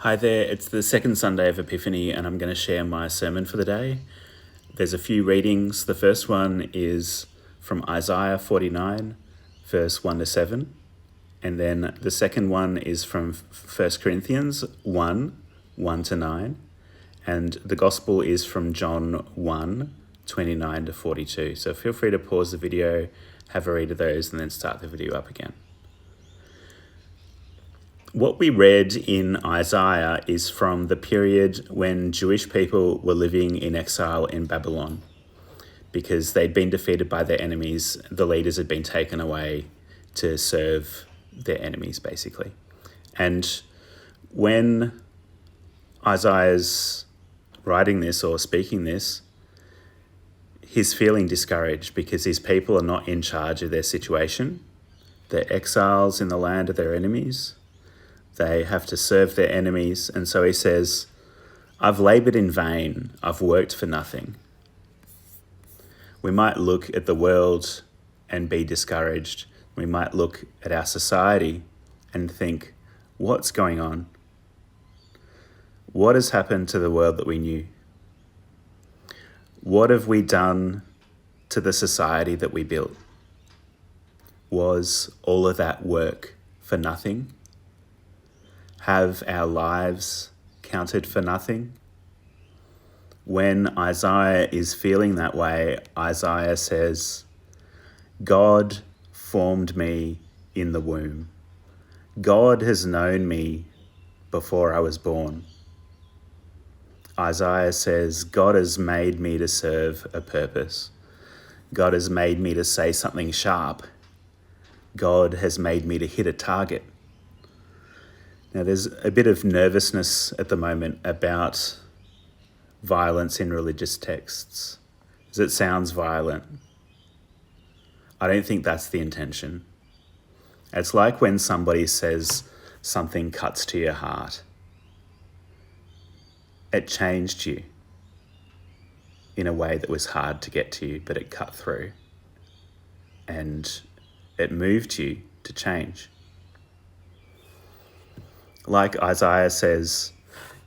Hi there, it's the second Sunday of Epiphany, and I'm going to share my sermon for the day. There's a few readings. The first one is from Isaiah 49, verse 1 to 7. And then the second one is from 1 Corinthians 1, 1 to 9. And the gospel is from John 1, 29 to 42. So feel free to pause the video, have a read of those, and then start the video up again. What we read in Isaiah is from the period when Jewish people were living in exile in Babylon because they'd been defeated by their enemies. The leaders had been taken away to serve their enemies, basically. And when Isaiah's writing this or speaking this, he's feeling discouraged because his people are not in charge of their situation. They're exiles in the land of their enemies. They have to serve their enemies. And so he says, I've labored in vain. I've worked for nothing. We might look at the world and be discouraged. We might look at our society and think, what's going on? What has happened to the world that we knew? What have we done to the society that we built? Was all of that work for nothing? Have our lives counted for nothing? When Isaiah is feeling that way, Isaiah says, God formed me in the womb. God has known me before I was born. Isaiah says, God has made me to serve a purpose. God has made me to say something sharp. God has made me to hit a target. Now, there's a bit of nervousness at the moment about violence in religious texts, because it sounds violent. I don't think that's the intention. It's like when somebody says something cuts to your heart. It changed you in a way that was hard to get to you, but it cut through. And it moved you to change. Like Isaiah says,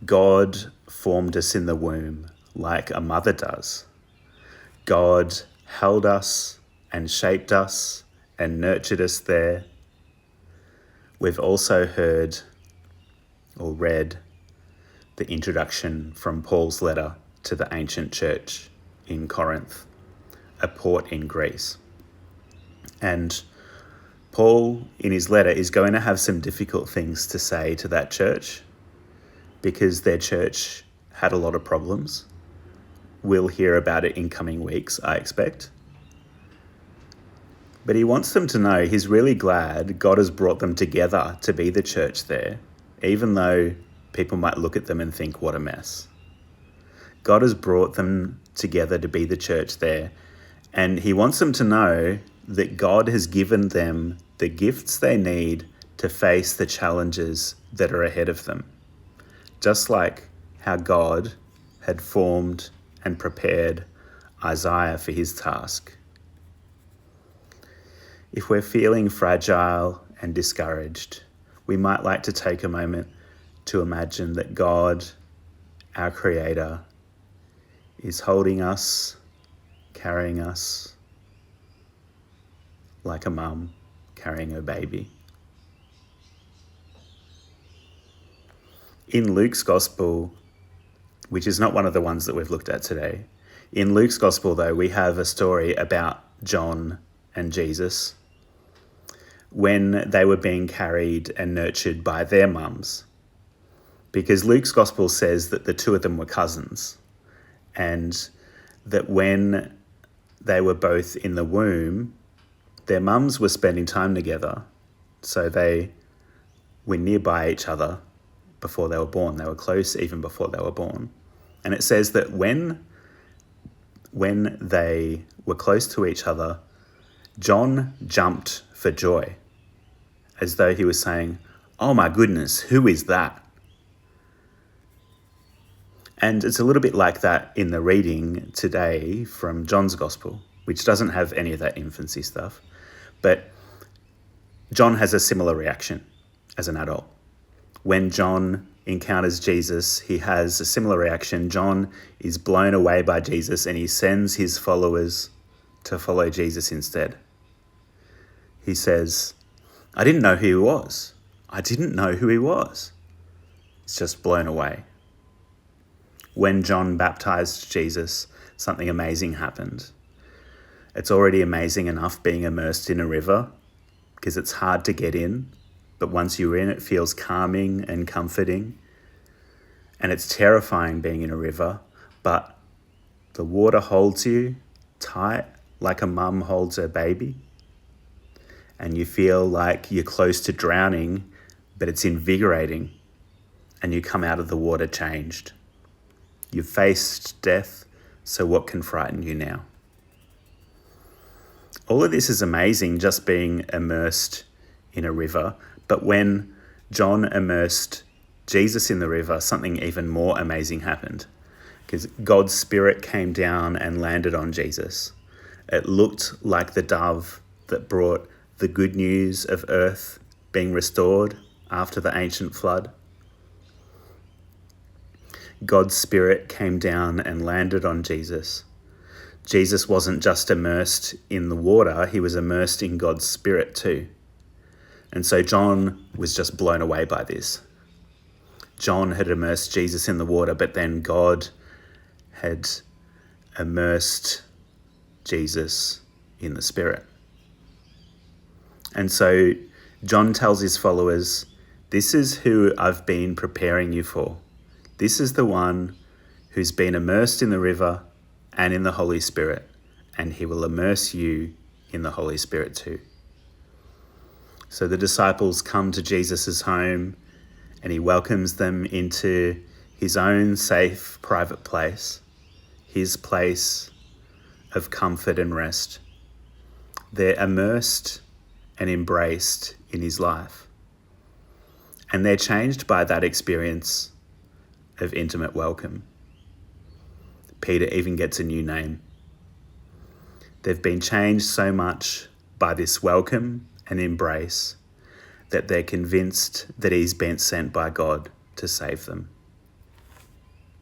God formed us in the womb like a mother does. God held us and shaped us and nurtured us there. We've also heard or read the introduction from Paul's letter to the ancient church in Corinth, a port in Greece. And Paul, in his letter, is going to have some difficult things to say to that church because their church had a lot of problems. We'll hear about it in coming weeks, I expect. But he wants them to know he's really glad God has brought them together to be the church there, even though people might look at them and think, what a mess. God has brought them together to be the church there, and he wants them to know that God has given them the gifts they need to face the challenges that are ahead of them. Just like how God had formed and prepared Isaiah for his task. If we're feeling fragile and discouraged, we might like to take a moment to imagine that God, our Creator, is holding us, carrying us, like a mum carrying her baby. In Luke's Gospel, which is not one of the ones that we've looked at today, in Luke's Gospel, though, we have a story about John and Jesus when they were being carried and nurtured by their mums. Because Luke's Gospel says that the two of them were cousins, and that when they were both in the womb, their mums were spending time together, so they were nearby each other before they were born. They were close even before they were born. And it says that when they were close to each other, John jumped for joy, as though he was saying, oh my goodness, who is that? And it's a little bit like that in the reading today from John's Gospel, which doesn't have any of that infancy stuff. But John has a similar reaction as an adult. When John encounters Jesus, he has a similar reaction. John is blown away by Jesus and he sends his followers to follow Jesus instead. He says, I didn't know who he was. I didn't know who he was. He's just blown away. When John baptized Jesus, something amazing happened. It's already amazing enough being immersed in a river because it's hard to get in, but once you're in, it feels calming and comforting. And it's terrifying being in a river, but the water holds you tight like a mum holds her baby. And you feel like you're close to drowning, but it's invigorating. And you come out of the water changed. You've faced death, so what can frighten you now? All of this is amazing, just being immersed in a river. But when John immersed Jesus in the river, something even more amazing happened. Because God's Spirit came down and landed on Jesus. It looked like the dove that brought the good news of earth being restored after the ancient flood. God's Spirit came down and landed on Jesus. Jesus wasn't just immersed in the water, he was immersed in God's Spirit too. And so John was just blown away by this. John had immersed Jesus in the water, but then God had immersed Jesus in the Spirit. And so John tells his followers, this is who I've been preparing you for. This is the one who's been immersed in the river and in the Holy Spirit, and he will immerse you in the Holy Spirit too. So the disciples come to Jesus' home and he welcomes them into his own safe, private place, his place of comfort and rest. They're immersed and embraced in his life. And they're changed by that experience of intimate welcome. Peter even gets a new name. They've been changed so much by this welcome and embrace that they're convinced that he's been sent by God to save them.